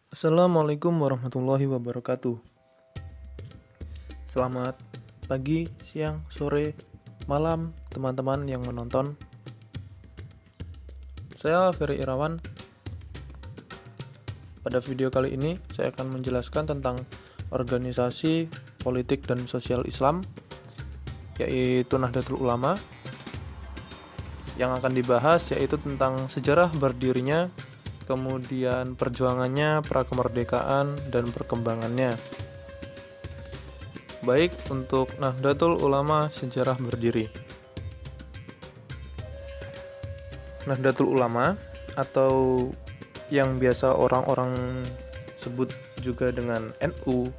Assalamualaikum warahmatullahi wabarakatuh. Selamat pagi, siang, sore, malam teman-teman yang menonton. Saya Ferry Irawan. Pada video kali ini saya akan menjelaskan tentang organisasi politik dan sosial Islam, yaitu Nahdlatul Ulama. Yang akan dibahas yaitu tentang sejarah berdirinya, kemudian perjuangannya, prakemerdekaan, dan perkembangannya. Baik, untuk Nahdlatul Ulama sejarah berdiri. Nahdlatul Ulama atau yang biasa orang-orang sebut juga dengan NU,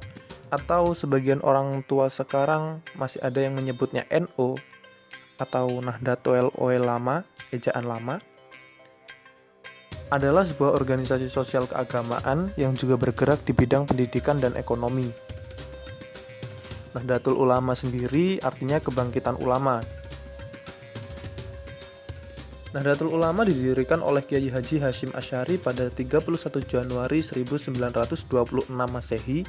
atau sebagian orang tua sekarang masih ada yang menyebutnya NO atau Nahdlatul Ulama, ejaan lama, adalah sebuah organisasi sosial keagamaan yang juga bergerak di bidang pendidikan dan ekonomi. Nahdlatul Ulama sendiri artinya kebangkitan ulama. Nahdlatul Ulama didirikan oleh Kiai Haji Hasyim Asy'ari pada 31 Januari 1926 Masehi,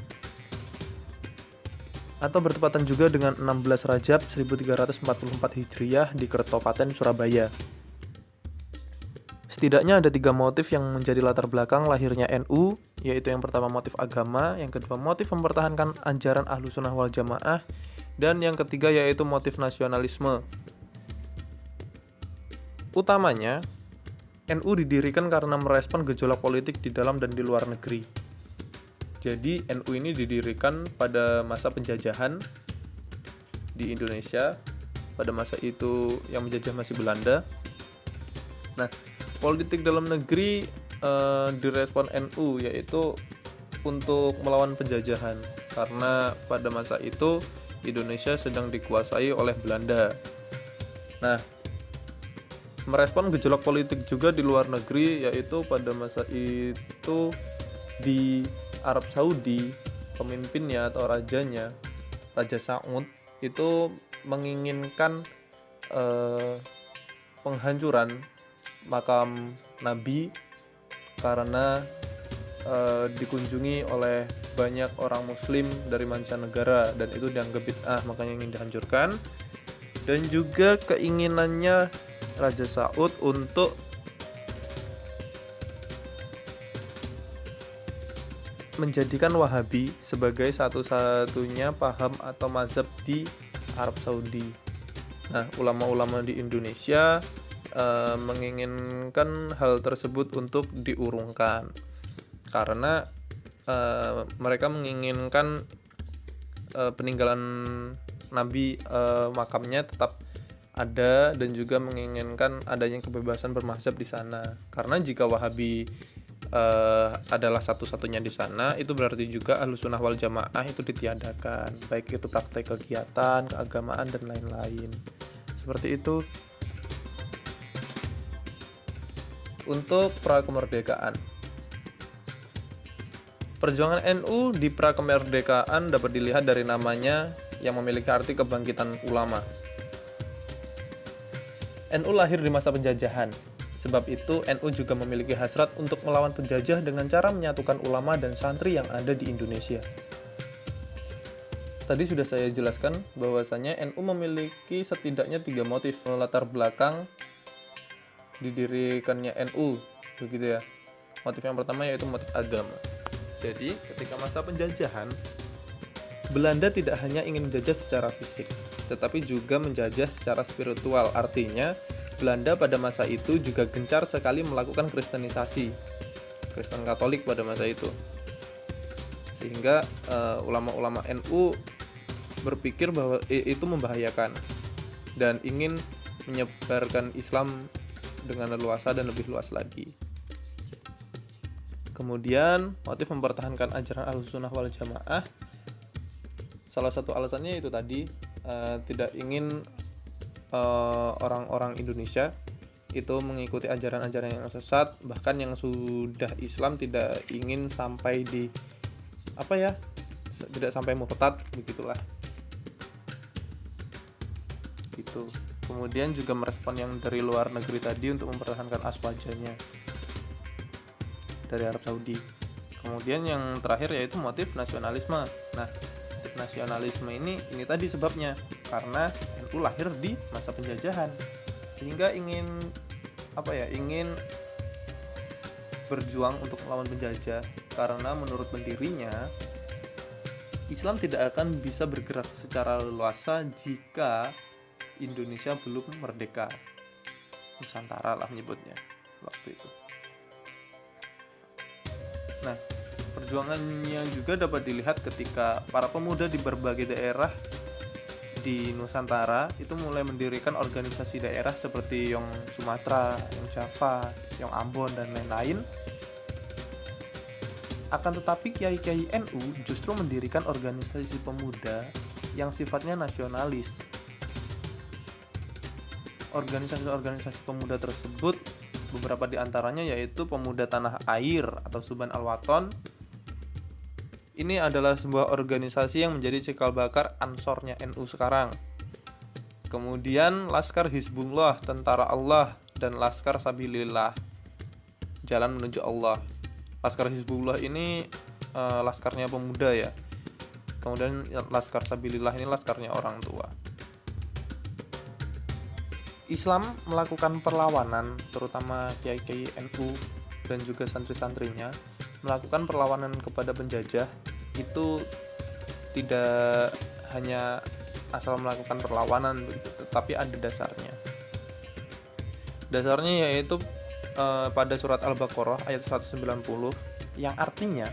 atau bertepatan juga dengan 16 Rajab 1344 Hijriah di Kertopaten, Surabaya. Setidaknya ada 3 motif yang menjadi latar belakang lahirnya NU, yaitu yang pertama motif agama, yang kedua motif mempertahankan ajaran Ahlussunnah wal Jamaah, dan yang ketiga yaitu motif nasionalisme. Utamanya, NU didirikan karena merespon gejolak politik di dalam dan di luar negeri. Jadi NU ini didirikan pada masa penjajahan di Indonesia. Pada masa itu yang menjajah masih Belanda. Nah, politik dalam negeri direspon NU, yaitu untuk melawan penjajahan, karena pada masa itu Indonesia sedang dikuasai oleh Belanda. Nah, merespon gejolak politik juga di luar negeri, yaitu pada masa itu di Arab Saudi, pemimpinnya atau rajanya, Raja Saud, itu menginginkan penghancuran makam Nabi karena dikunjungi oleh banyak orang Muslim dari mancanegara, dan itu dianggap bid'ah, makanya ingin dihancurkan. Dan juga keinginannya Raja Saud untuk menjadikan Wahabi sebagai satu-satunya paham atau mazhab di Arab Saudi. Nah, ulama-ulama di Indonesia menginginkan hal tersebut untuk diurungkan, karena mereka menginginkan peninggalan Nabi, makamnya tetap ada, dan juga menginginkan adanya kebebasan bermazhab di sana. Karena jika Wahabi adalah satu-satunya di sana, itu berarti juga Ahlussunnah wal Jamaah itu ditiadakan, baik itu praktek kegiatan, keagamaan, dan lain-lain. Seperti itu. Untuk prakemerdekaan, perjuangan NU di prakemerdekaan dapat dilihat dari namanya yang memiliki arti kebangkitan ulama. NU lahir di masa penjajahan. Sebab itu, NU juga memiliki hasrat untuk melawan penjajah dengan cara menyatukan ulama dan santri yang ada di Indonesia. Tadi sudah saya jelaskan bahwasanya NU memiliki setidaknya 3 motif latar belakang didirikannya NU, begitu ya. Motif yang pertama yaitu motif agama. Jadi, ketika masa penjajahan, Belanda tidak hanya ingin menjajah secara fisik, tetapi juga menjajah secara spiritual. Artinya, Belanda pada masa itu juga gencar sekali melakukan kristenisasi, Kristen Katolik pada masa itu. Sehingga ulama-ulama NU berpikir bahwa itu membahayakan dan ingin menyebarkan Islam dengan leluasa dan lebih luas lagi. Kemudian, motif mempertahankan ajaran Ahlussunnah wal Jamaah, salah satu alasannya itu tadi, tidak ingin orang-orang Indonesia itu mengikuti ajaran-ajaran yang sesat, bahkan yang sudah Islam tidak ingin sampai di tidak sampai murtad, begitulah. Gitu. Kemudian juga merespon yang dari luar negeri tadi untuk mempertahankan aswajanya dari Arab Saudi. Kemudian yang terakhir yaitu motif nasionalisme. Nah, motif nasionalisme ini tadi sebabnya, karena NU lahir di masa penjajahan, sehingga ingin berjuang untuk melawan penjajah, karena menurut pendirinya Islam tidak akan bisa bergerak secara leluasa jika Indonesia belum merdeka. Nusantara lah menyebutnya waktu itu. Nah, perjuangannya juga dapat dilihat ketika para pemuda di berbagai daerah di Nusantara itu mulai mendirikan organisasi daerah seperti Yong Sumatera, Yong Java, Yong Ambon, dan lain-lain. Akan tetapi kiai-kiai NU justru mendirikan organisasi pemuda yang sifatnya nasionalis. Organisasi-organisasi pemuda tersebut, beberapa di antaranya yaitu Pemuda Tanah Air atau Suban Al-Waton. Ini adalah sebuah organisasi yang menjadi cikal bakar Ansornya NU sekarang. Kemudian Laskar Hizbullah, Tentara Allah, dan Laskar Sabilillah, Jalan Menuju Allah. Laskar Hizbullah ini laskarnya pemuda ya. Kemudian Laskar Sabilillah ini laskarnya orang tua. Islam melakukan perlawanan, terutama kiai-kiai NU dan juga santri-santrinya melakukan perlawanan kepada penjajah. Itu tidak hanya asal melakukan perlawanan begitu, tetapi ada dasarnya. Dasarnya yaitu pada surat Al-Baqarah ayat 190 yang artinya,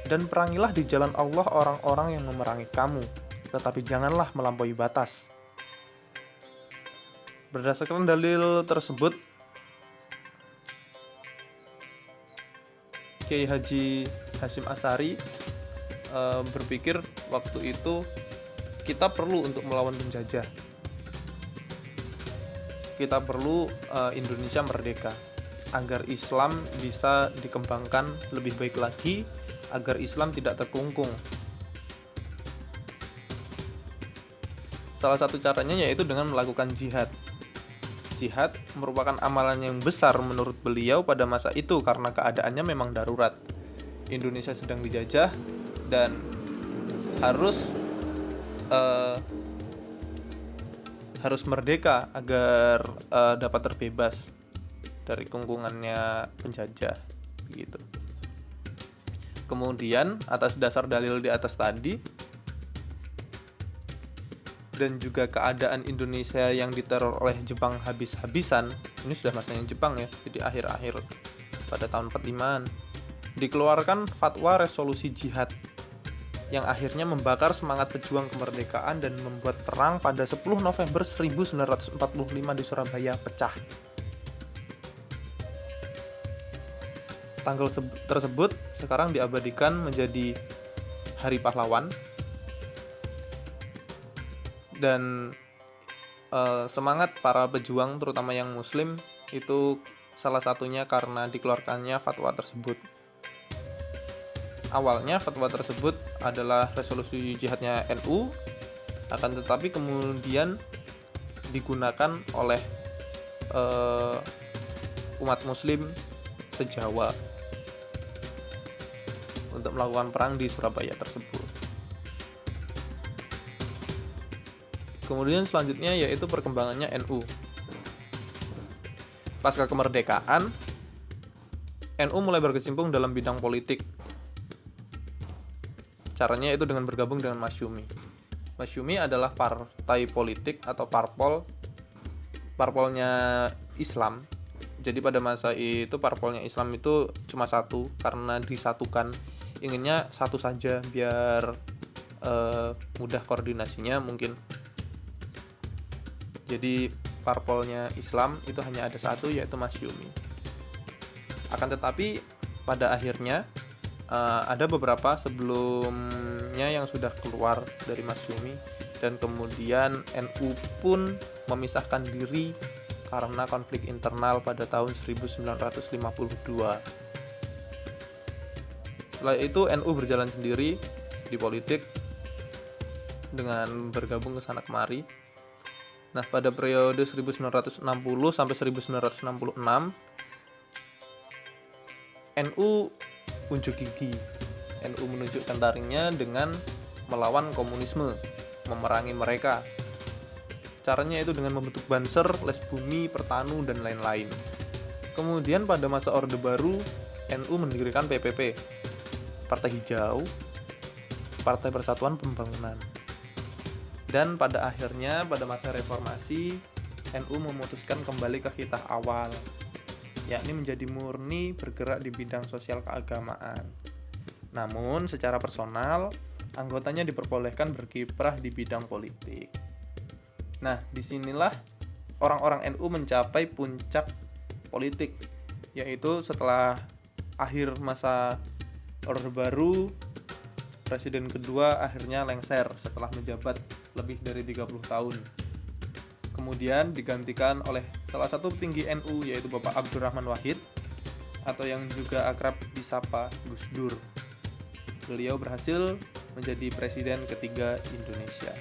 dan perangilah di jalan Allah orang-orang yang memerangi kamu, tetapi janganlah melampaui batas. Berdasarkan dalil tersebut, Kiai Haji Hasyim Asy'ari berpikir waktu itu kita perlu untuk melawan penjajah. Kita perlu Indonesia merdeka agar Islam bisa dikembangkan lebih baik lagi, agar Islam tidak terkungkung. Salah satu caranya yaitu dengan melakukan jihad. Jihad merupakan amalan yang besar menurut beliau pada masa itu karena keadaannya memang darurat. Indonesia sedang dijajah dan harus merdeka agar dapat terbebas dari kungkungannya penjajah begitu. Kemudian atas dasar dalil di atas tadi dan juga keadaan Indonesia yang diteror oleh Jepang habis-habisan, ini sudah masanya Jepang ya, jadi akhir-akhir pada tahun 45-an, dikeluarkan fatwa resolusi jihad yang akhirnya membakar semangat pejuang kemerdekaan dan membuat perang pada 10 November 1945 di Surabaya pecah. Tanggal tersebut sekarang diabadikan menjadi Hari Pahlawan. Dan semangat para pejuang terutama yang muslim itu salah satunya karena dikeluarkannya fatwa tersebut. Awalnya fatwa tersebut adalah resolusi jihadnya NU, akan tetapi kemudian digunakan oleh umat muslim se-Jawa untuk melakukan perang di Surabaya tersebut. Kemudian selanjutnya yaitu perkembangannya NU. Pasca kemerdekaan, NU mulai berkecimpung dalam bidang politik. Caranya itu dengan bergabung dengan Masyumi. Masyumi adalah partai politik atau parpolnya Islam. Jadi pada masa itu parpolnya Islam itu cuma satu karena disatukan. Inginnya satu saja biar mudah koordinasinya mungkin. Jadi parpolnya Islam itu hanya ada satu, yaitu Masyumi. Akan tetapi pada akhirnya ada beberapa sebelumnya yang sudah keluar dari Masyumi, dan kemudian NU pun memisahkan diri karena konflik internal pada tahun 1952. Setelah itu NU berjalan sendiri di politik dengan bergabung ke sana kemari. Nah, pada periode 1960 sampai 1966 NU unjuk gigi. NU menunjukkan taringnya dengan melawan komunisme, memerangi mereka. Caranya itu dengan membentuk Banser, Les Bumi, Pertanu, dan lain-lain. Kemudian pada masa Orde Baru, NU mendirikan PPP, Partai Hijau, Partai Persatuan Pembangunan. Dan pada akhirnya, pada masa reformasi, NU memutuskan kembali ke hitah awal, yakni menjadi murni bergerak di bidang sosial keagamaan. Namun, secara personal, anggotanya diperbolehkan berkiprah di bidang politik. Nah, disinilah orang-orang NU mencapai puncak politik, yaitu setelah akhir masa Orde Baru, Presiden kedua akhirnya lengser setelah menjabat lebih dari 30 tahun. Kemudian digantikan oleh salah satu petinggi NU, yaitu Bapak Abdurrahman Wahid, atau yang juga akrab disapa Gus Dur. Beliau berhasil menjadi presiden ketiga Indonesia.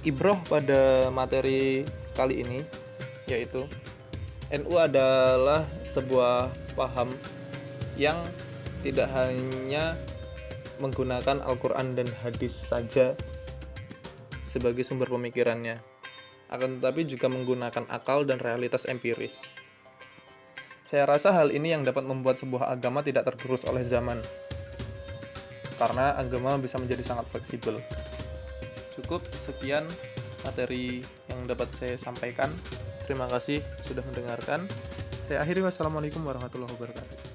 Ibroh pada materi kali ini yaitu NU adalah sebuah paham yang tidak hanya menggunakan Al-Quran dan hadis saja sebagai sumber pemikirannya, akan tetapi juga menggunakan akal dan realitas empiris. Saya rasa hal ini yang dapat membuat sebuah agama tidak tergerus oleh zaman, karena agama bisa menjadi sangat fleksibel. Cukup sekian materi yang dapat saya sampaikan. Terima kasih sudah mendengarkan. Saya akhiri, wassalamualaikum warahmatullahi wabarakatuh.